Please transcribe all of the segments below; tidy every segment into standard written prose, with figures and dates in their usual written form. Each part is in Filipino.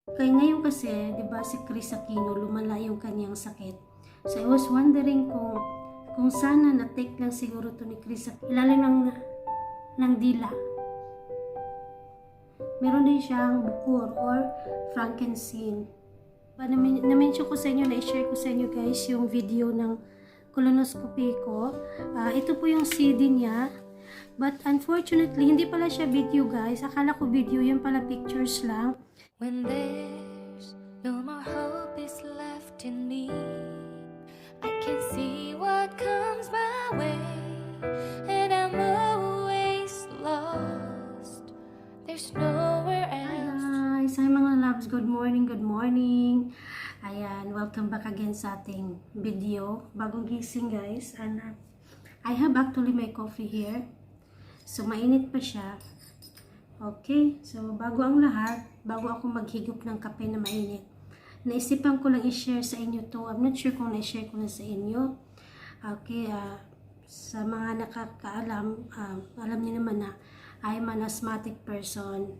Kaya ngayon kasi, 'di ba, si Chris Aquino lumala yung kanyang sakit. So I was wondering kung sana na-take lang siguro to ni Chris Aquino, ilalim ng dila. Meron din siyang bukur or frankincense. Na-mention ko sa inyo, na-share ko sa inyo guys yung video ng colonoscopy ko. Ito po yung CD niya. But unfortunately, hindi pala siya video guys. Akala ko video, yun pala pictures lang. When there's no more hope is left in me, I can see what comes my way, and I'm always lost. There's nowhere else. Hi guys! Hi mga loves! Good morning! Good morning! Ayan, welcome back again sa ating video. Bagong gising guys. And I have actually my coffee here. So mainit pa siya. Okay, so bago ang lahat, bago ako maghigop ng kape na mainit, naisipan ko lang i-share sa inyo to. I'm not sure kung na-share ko na sa inyo. Okay, sa mga nakakaalam, alam niyo naman na I'm an asthmatic person.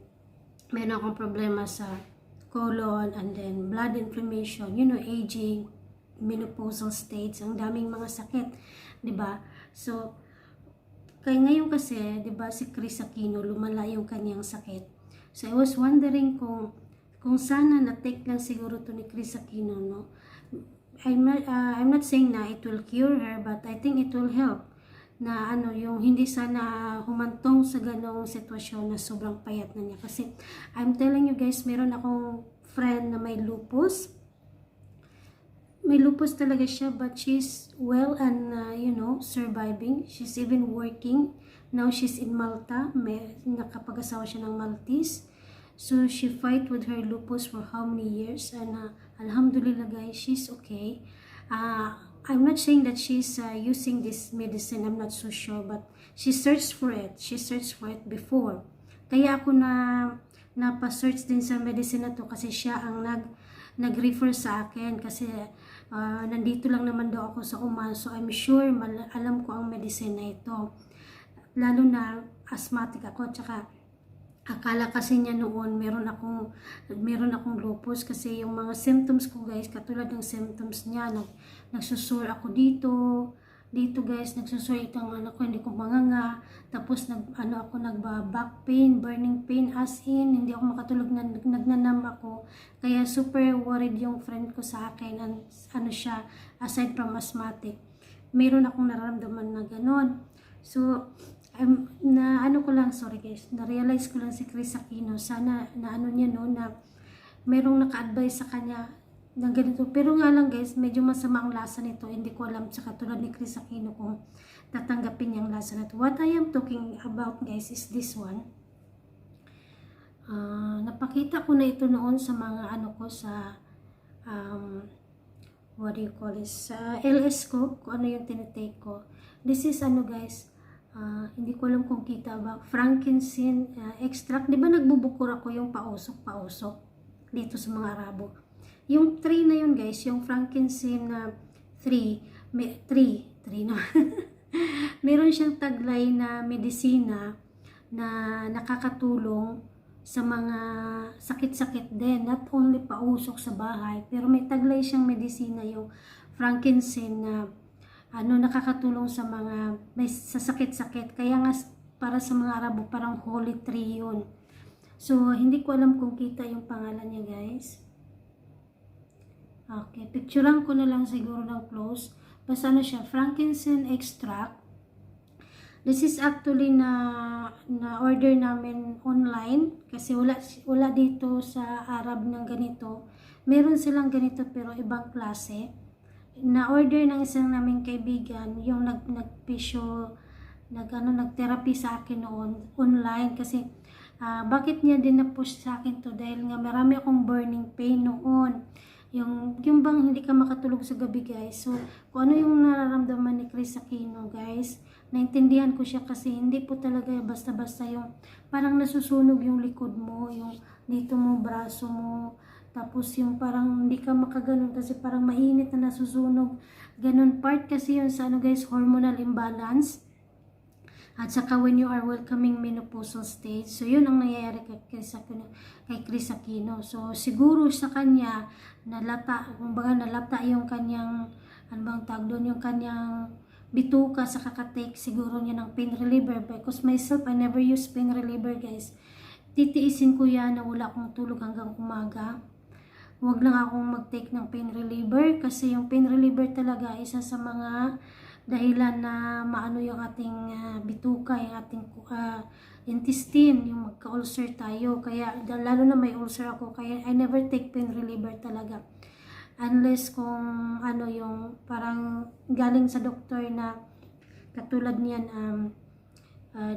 Meron akong problema sa colon and then blood inflammation, aging, menopausal states, ang daming mga sakit, 'di ba? So kaya ngayon kasi, 'di ba, si Chris Aquino lumala yung kanyang sakit. So I was wondering kung sana na-take lang siguro to ni Chris Aquino, no? I'm not saying na it will cure her, but I think it will help na yung hindi sana humantong sa ganong sitwasyon na sobrang payat na niya. Kasi I'm telling you guys, meron akong friend na may lupus. May lupus talaga siya, but she's well and surviving. She's even working. Now she's in Malta. Nakapag-asawa siya ng Maltese. So she fight with her lupus for how many years, and alhamdulillah guys, she's okay. I'm not saying that she's using this medicine. I'm not so sure, but she searched for it. She searched for it before. Kaya ako napa-search din sa medicine na to kasi siya ang nag-refer sa akin kasi nandito lang naman daw ako sa Oman, so I'm sure alam ko ang medicine na ito, lalo na asthmatic ako. Tsaka akala kasi niya noon meron akong lupus kasi yung mga symptoms ko guys, katulad ng symptoms niya, nagsusore ako dito guys, nagsusore itong ko, hindi ko manganga, tapos nagba-back pain, burning pain, as in hindi ako makatulog, nagnanam ako. Kaya super worried yung friend ko sa akin, and siya, aside from asthmatic, meron akong nararamdaman na ganon. So na-realize ko lang si Chris Aquino, sana na niya na merong naka-advise sa kanya ng ganito. Pero nga lang guys, medyo masama ang lasa nito. Hindi ko alam sa katulad ni Chris Aquino kung tatanggapin niya ang lasa nito. What I am talking about guys is this one. Napakita ko na ito noon sa mga sa what do you call this, sa LS ko, kung ano yung tinitake ko. This is guys, hindi ko alam kung kita ba, frankincense extract. Di ba nagbubukura ako yung pausok dito sa mga Arabo? Yung 3 na yun guys, yung frankincense na 3 no? Meron siyang taglay na medisina na nakakatulong sa mga sakit-sakit din, not only pausok sa bahay, pero may taglay siyang medisina yung frankincense na nakakatulong sa mga may sakit-sakit. Kaya nga para sa mga Arabo parang holy tree yun. So hindi ko alam kung kita yung pangalan niya guys. Okay, picturean ko na lang siguro ng close. Basta siya, frankincense extract. This is actually na order namin online kasi wala dito sa Arab ng ganito. Meron silang ganito pero ibang klase. Na-order ng isang naming kaibigan, yung nag-therapy sa akin noon, online, kasi bakit niya din na-push sa akin to, dahil nga marami akong burning pain noon. Yung bang hindi ka makatulog sa gabi guys. So, kung ano yung nararamdaman ni Chris Aquino guys, naintindihan ko siya kasi hindi po talaga basta-basta yung parang nasusunog yung likod mo, yung dito mo, braso mo, tapos yung parang hindi ka makaganon kasi parang mainit na nasusunog. Ganon part kasi yun sa guys, hormonal imbalance. At saka when you are welcoming menopausal stage, so yun ang nangyayari kay Chris Aquino. So siguro sa kanya, nalata yung kanyang, ano bang tawag doon, yung kanyang bituka sa kakatake siguro niya ng pain reliever. Because myself, I never use pain reliever guys. Titiisin ko yan na wala akong tulog hanggang umaga. Huwag lang akong mag-take ng pain reliever kasi yung pain reliever talaga isa sa mga dahilan na maano yung ating bituka, yung ating intestine, yung magka-ulcer tayo. Kaya lalo na may ulcer ako, kaya I never take pain reliever talaga. Unless kung ano yung parang galing sa doktor na katulad niyan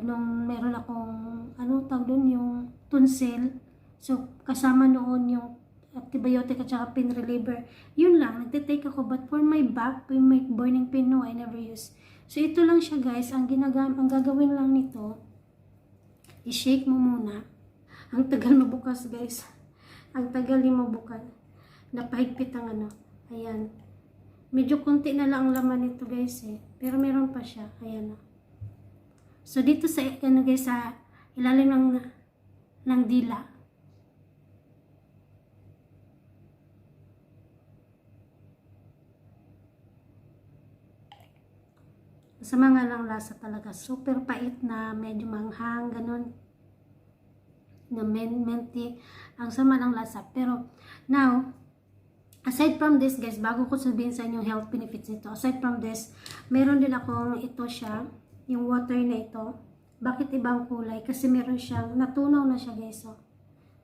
nung meron akong ano tawag doon, yung tonsil. So kasama noon yung antibiotic at saka pain reliever. Yun lang, nagtitake ako. But for my back, my burning pain, no, I never use. So ito lang siya guys, ang gagawin lang nito, i-shake mo muna. Ang tagal mabukas guys. Ang tagal ni mabukas. Napahigpit ang ano. Ayan. Medyo konti na lang ang laman nito guys eh. Pero meron pa siya. Ayan na. So dito sa ano guys, sa ilalim ng dila. Sa mga lang lasa talaga. Super pait na medyo manghang, ganun. Na minty. Ang sama ng lasa. Pero now, aside from this guys, bago ko sabihin sa inyo health benefits nito, aside from this, meron din akong ito siya, yung water na ito. Bakit ibang kulay? Kasi meron siyang, natunaw na siya guys. So,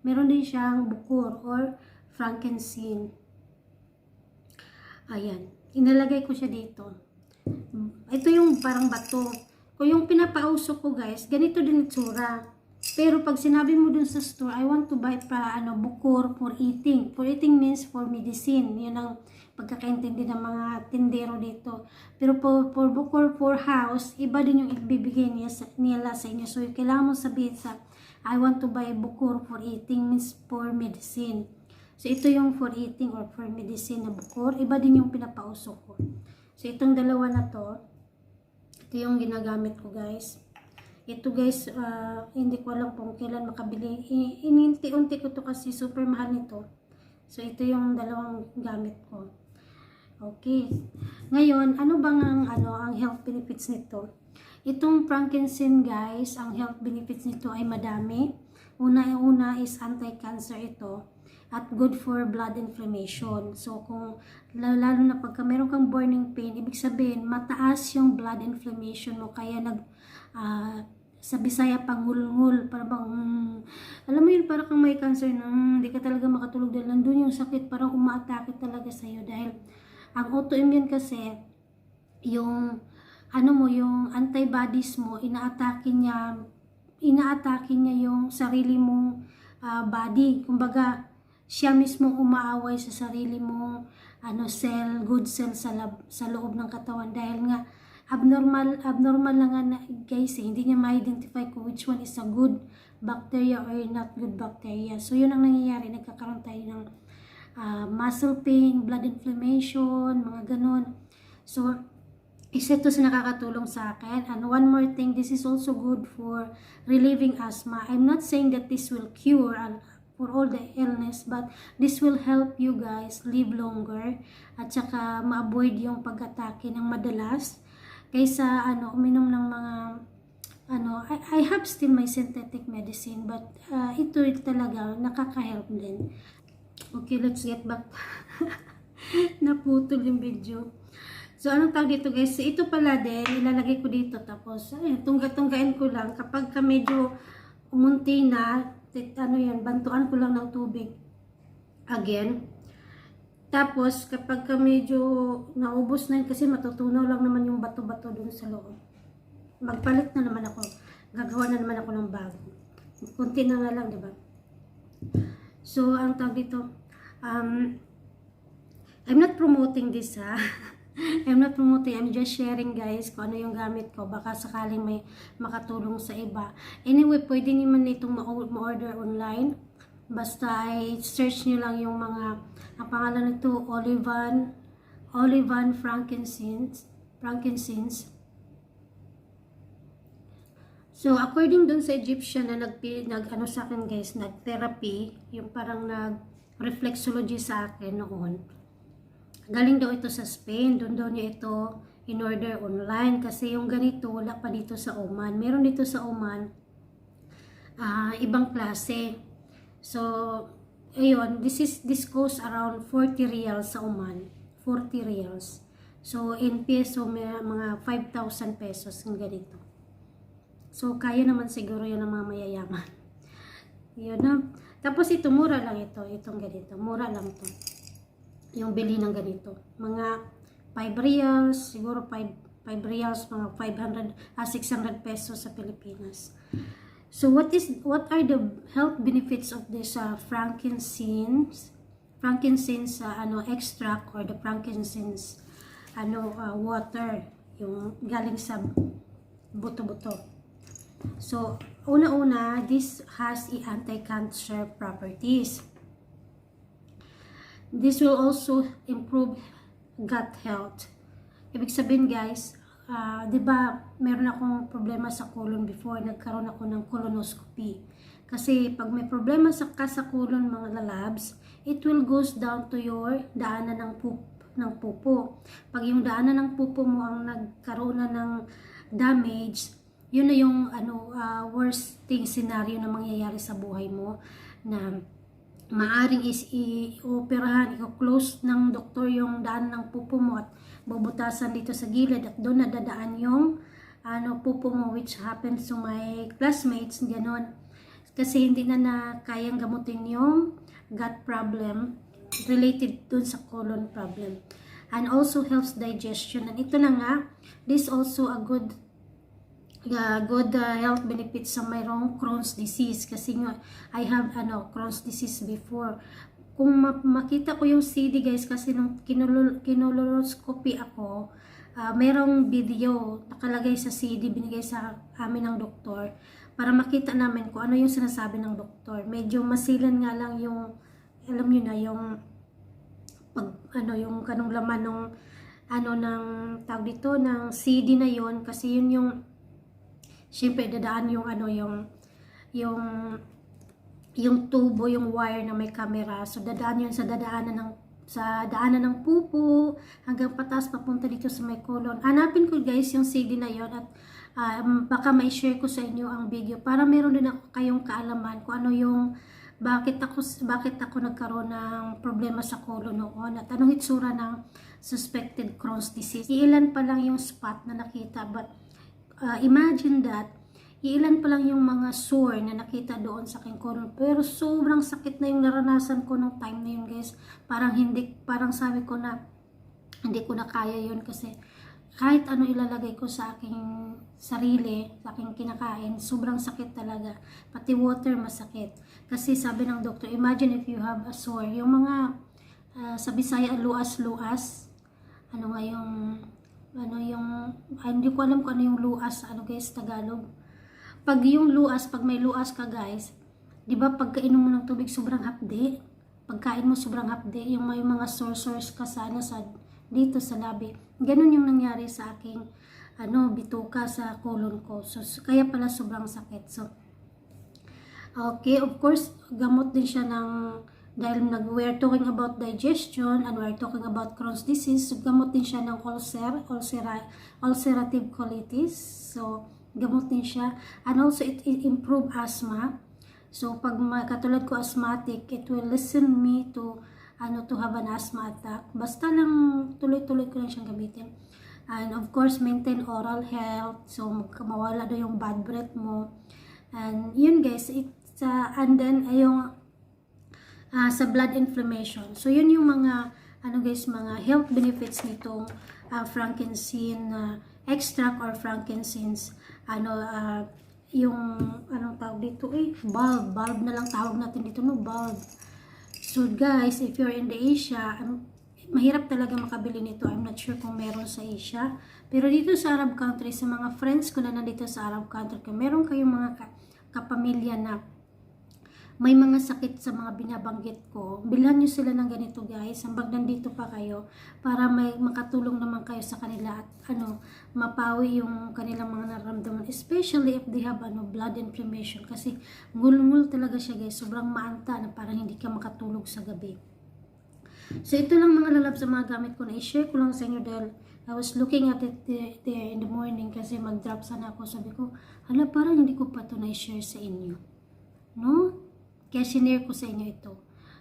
meron din siyang bukur or frankincense. Ayan. Inalagay ko siya dito. Ito yung parang bato. Kung yung pinapausok ko guys, ganito din itsura. Pero pag sinabi mo dun sa store, I want to buy pa bukur for eating. For eating means for medicine. Yun ang pagkakaintindi ng mga tindero dito. Pero for bukur for house, iba din yung ibibigay nila sa inyo. So kailangan mo sabihin sa I want to buy bukur for eating means for medicine. So ito yung for eating or for medicine na bukur. Iba din yung pinapausok ko. So, itong dalawa na to, ito yung ginagamit ko guys. Ito guys, hindi ko alam kung kailan makabili. Ininti-unti ko to kasi super mahal nito. So, ito yung dalawang gamit ko. Okay. Ngayon, ano bang ang health benefits nito? Itong frankincense guys, ang health benefits nito ay madami. Una is anti-cancer ito. At good for blood inflammation. So, kung lalo na pagka meron kang burning pain, ibig sabihin, mataas yung blood inflammation mo. Kaya sa Bisaya, pangulngul. Para bang, alam mo yun, parang kang may cancer na hindi ka talaga makatulog dahil nandun yung sakit, parang umaatake talaga sa'yo. Dahil ang autoimmune kasi, yung, yung antibodies mo, inaatake niya yung sarili mong body. Kumbaga, siya mismo umaaway sa sarili mong good cell sa loob ng katawan dahil nga abnormal lang nga guys hindi niya ma-identify kung which one is a good bacteria or not good bacteria. So yun ang nangyayari, nagkakaroon tayo ng muscle pain, blood inflammation, mga ganun. So isa ito sa nakakatulong sa akin. And one more thing, this is also good for relieving asthma. I'm not saying that this will cure for all the illness, but this will help you guys live longer at saka ma-avoid yung pag-atake ng madalas kaysa uminom ng mga I have still my synthetic medicine, but ito talaga nakaka-help din. Okay, let's get back. Naputol yung video. So anong tawag dito guys, ito pala din ilalagay ko dito, tapos tungga-tunggain ko lang kapag medyo umunti na, bantuan ko lang ng tubig again. Tapos kapag medyo naubos na yun, kasi matutunaw lang naman yung bato-bato dun sa loob, magpalit na naman ako, gagawa na naman ako ng bago, kunti na nga lang, diba? So ang tawag dito, I'm not promoting this I'm not promoting, I'm just sharing guys kung ano yung gamit ko. Baka sakaling may makatulong sa iba. Anyway, pwede naman itong ma-order online. Basta ay search nyo lang yung mga, ang pangalan nito, Olivan frankincense. So, according dun sa Egyptian na ano sa akin guys, nag-therapy, yung parang nag-reflexology sa akin noon. Galing daw ito sa Spain, doon daw niya ito in order online kasi yung ganito wala pa dito sa Oman. Meron dito sa Oman, ibang klase. So, ayun, this costs around 40 riyals sa Oman. 40 riyals. So, in peso, may mga 5,000 pesos yung ganito. So, kaya naman siguro yun ng mga mayayaman. Yun na. Tapos ito, mura lang ito. Itong ganito. Mura lang to. Yung bili ng ganito. Mga 5 reals, siguro 5 reals, mga 600 pesos sa Pilipinas. So, what are the health benefits of this frankincense extract or the frankincense water, yung galing sa buto-buto. So, una-una, this has anti-cancer properties. This will also improve gut health. Ibig sabihin guys, di ba meron akong problema sa colon before, nagkaroon ako ng colonoscopy. Kasi pag may problema sa colon mga lalabs, it will goes down to your daanan ng pupo. Pag yung daanan ng pupo mo ang nagkaroon na ng damage, yun na yung worst thing scenario na mangyayari sa buhay mo, na maaring i-operahan, i-close ng doktor yung daan ng pupo mo at bubutasan dito sa gilid at doon nadadaan yung pupo mo, which happens to my classmates, gano'n. Kasi hindi na kayang gamutin yung gut problem related dun sa colon problem. And also helps digestion. And ito na nga, this also a good health benefits sa mayroong Crohn's disease, kasi nga I have Crohn's disease before. Kung makita ko yung CD guys, kasi nung kinolonoscopy ako, mayroong video nakalagay sa CD, binigay sa amin ng doktor para makita namin kung ano yung sinasabi ng doktor. Medyo masilan nga lang yung, alam nyo na, yung yung kanong laman ng tawag dito ng CD na yon, kasi yun yung siyempre dadaan yung tubo, yung wire na may camera. So dadaan yun sa daanan ng pupo hanggang patas papunta dito sa may colon. Hanapin ko guys yung CD na yon at baka mai-share ko sa inyo ang video para meron din ako kayong kaalaman kung ano yung bakit ako nagkaroon ng problema sa colon noon at anong itsura ng suspected Crohn's disease. Iilan pa lang yung spot na nakita, but imagine that, iilan pa lang yung mga sore na nakita doon sa aking colon. Pero sobrang sakit na yung naranasan ko nung time na yun guys. Parang sabi ko na, hindi ko na kaya yun kasi kahit ano ilalagay ko sa aking sarili, sa aking kinakain, sobrang sakit talaga. Pati water masakit. Kasi sabi ng doktor, imagine if you have a sore. Yung mga, sa Bisaya, luas-luas. Hindi ko alam kung ano yung luas, guys, Tagalog. Pag may luas ka guys, di ba pagkainom mo ng tubig sobrang hapde, pagkain mo sobrang hapde, yung may mga sores ka sana dito sa labi. Ganun yung nangyari sa aking bituka sa colon ko. So kaya pala sobrang sakit. So okay, of course, gamot din siya dahil we're talking about digestion and we're talking about Crohn's disease, so gamot din siya ng ulcerative colitis. So gamot din siya, and also it improve asthma. So pag katulad ko asthmatic, it will listen me to have an asthma attack. Basta lang tuloy-tuloy ko lang siyang gamitin. And of course, maintain oral health, so mawala do yung bad breath mo. And yun guys, and then yung sa blood inflammation. So yun yung mga mga health benefits nitong frankincense extract or frankincense yung anong tawag dito bulb na lang tawag natin dito, bulb. So guys, if you're in the Asia, mahirap talaga makabili nito. I'm not sure kung meron sa Asia, pero dito sa Arab country, sa mga friends ko na nandito sa Arab country, kung meron kayong mga kapamilya na may mga sakit sa mga binabanggit ko, bilhan nyo sila ng ganito guys, hambang nandito pa kayo, para may makatulong naman kayo sa kanila at mapawi yung kanilang mga nararamdaman, especially if they have blood inflammation, kasi ngul-ngul talaga siya guys, sobrang maanta na parang hindi ka makatulog sa gabi. So ito lang mga lalab sa mga gamit ko, na i-share ko lang sa inyo dahil I was looking at it there in the morning kasi mag-drop sana ako. Sabi ko, hala, parang hindi ko pa ito na-share sa inyo. No? Kaya sinare ko sa inyo ito.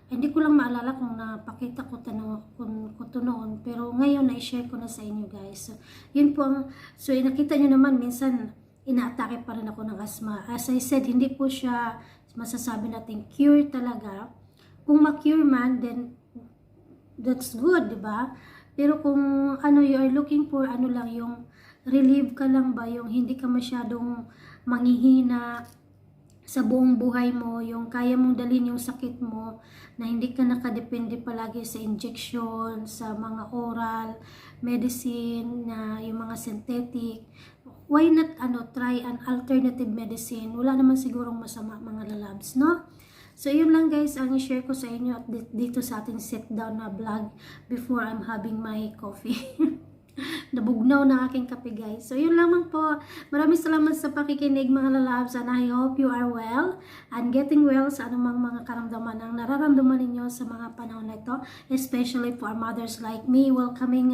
Hindi ko lang maalala kung napakita ko ito noon. Pero ngayon na-share ko na sa inyo guys. So, yun po ang, so nakita nyo naman, minsan inaatake pa rin ako ng asthma. As I said, hindi po siya masasabi natin cure talaga. Kung ma-cure man, then that's good, diba? Pero kung you are looking for lang yung relieve ka lang ba, yung hindi ka masyadong manghihina sa buong buhay mo, yung kaya mong dalhin yung sakit mo, na hindi ka nakadepende palagi sa injection, sa mga oral medicine, na yung mga synthetic, why not try an alternative medicine? Wala naman sigurong masama mga lalabs, no? So, yun lang guys, ang i-share ko sa inyo at dito sa ating sit down na vlog before I'm having my coffee. Nabugnaw na aking kape guys. So, yun lamang po. Maraming salamat sa pakikinig mga lalabs, and I hope you are well and getting well sa anumang mga karamdaman ang nararamdaman ninyo sa mga panahon na ito, especially for mothers like me welcoming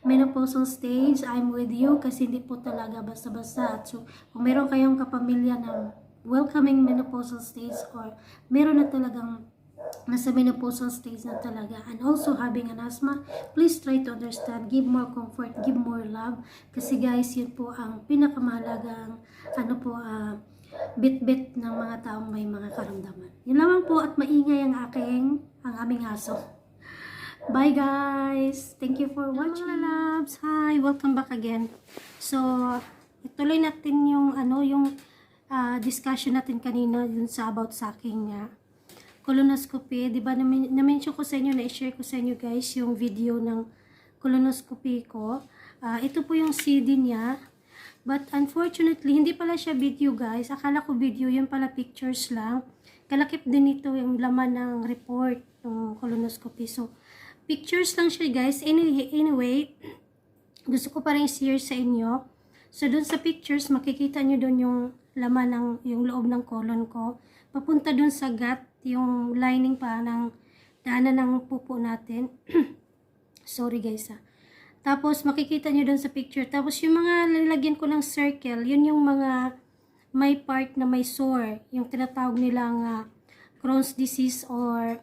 menopausal stage. I'm with you kasi hindi po talaga basta-basta. So, kung meron kayong kapamilya na welcoming menopausal stage or meron na talagang nasa menopausal stage na talaga and also having an asthma, please try to understand, give more comfort, give more love, kasi guys, yun po ang pinakamahalagang bit-bit ng mga taong may mga karamdaman. Yun lamang po, at maingay ang aming aso. Bye guys! Thank you for watching. Mga loves, hi! Welcome back again. So, ituloy natin yung discussion natin kanina dun sa about sa aking colonoscopy. Diba na-mention ko sa inyo, na-share ko sa inyo guys yung video ng colonoscopy ko. Ito po yung CD niya. But unfortunately, hindi pala siya video guys. Akala ko video, yun pala pictures lang. Kalakip din ito yung laman ng report ng colonoscopy. So, pictures lang siya guys. Anyway, gusto ko pa rin share sa inyo. So, dun sa pictures, makikita nyo dun yung laman ng yung loob ng colon ko. Papunta dun sa gut, yung lining pa ng daanan ng pupo natin. Sorry guys Tapos, makikita nyo dun sa picture. Tapos, yung mga lalagyan ko ng circle, yun yung mga may part na may sore. Yung tinatawag nilang Crohn's disease or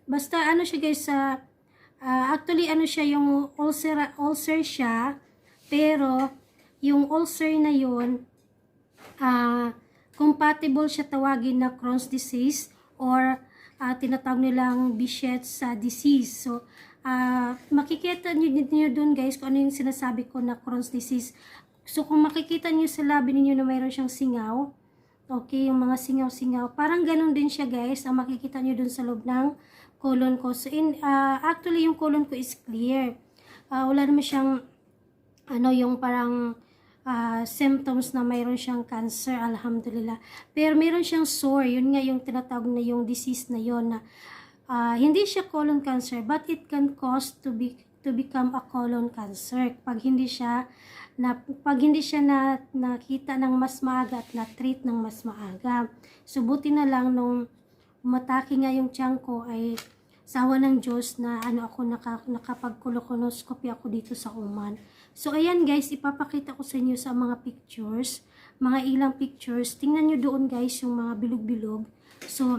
basta siya guys actually siya yung ulcer siya. Pero, yung ulcer na yun, compatible siya tawagin na Crohn's disease or tinatawag nilang Behcet's disease. So, makikita nyo dun guys kung ano yung sinasabi ko na Crohn's disease. So, kung makikita nyo sa labi ninyo na mayroon siyang singaw, okay, yung mga singaw-singaw, parang ganun din siya guys, ang makikita nyo dun sa loob ng colon ko. So, actually, yung colon ko is clear. Wala naman siyang, yung parang, symptoms na mayroon siyang cancer, alhamdulillah. Pero mayroon siyang sore, yun nga yung tinatawag na yung disease na yun na hindi siya colon cancer, but it can cause to become a colon cancer pag hindi siya nakita ng mas maaga at na-treat ng mas maaga. So, buti na lang nung umatake nga yung tiyan ko ay sawa ng Diyos na nakapag-colonoscopy ako dito sa Oman. So, ayan guys, ipapakita ko sa inyo sa mga pictures, mga ilang pictures. Tingnan nyo doon guys, yung mga bilog-bilog. So,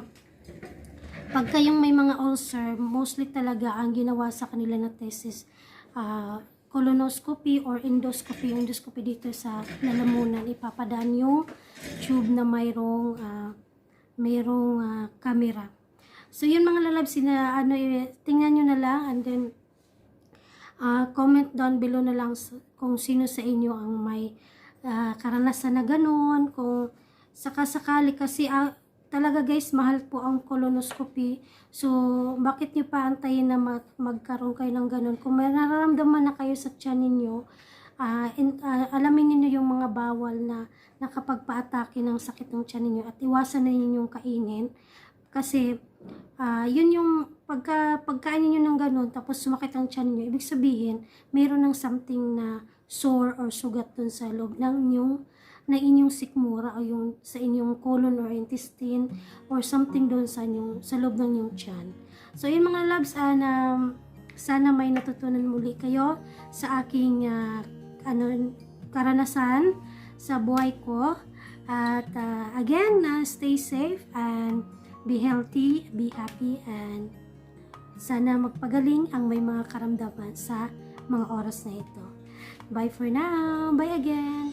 pag kayong may mga ulcer, mostly talaga ang ginawa sa kanila na test is colonoscopy or endoscopy. Yung endoscopy dito sa lalamunan, ipapadaan yung tube na mayroong camera. So, yun mga lalabs, tingnan nyo na lang and then comment down below na lang kung sino sa inyo ang may karanasan na ganun, kung sakasakali kasi talaga guys, mahal po ang colonoscopy. So, bakit nyo pa antayin na magkaroon kayo ng ganun? Kung may nararamdaman na kayo sa tiyan ninyo, alamin niyo yung mga bawal na nakapagpa-atake ng sakit ng tiyan niyo at iwasan na ninyong kainin. Kasi yun yung pagkain niyo ng ganun tapos sumakit ang tiyan niyo, ibig sabihin mayroon ng something na sore or sugat dun sa loob ng inyong sikmura o yung sa inyong colon or intestine or something doon sa loob ng inyong tiyan. So yun mga loves, sana may natutunan muli kayo sa aking karanasan sa buhay ko. At again, stay safe and be healthy, be happy, and sana magpagaling ang may mga karamdaman sa mga oras na ito. Bye for now. Bye again.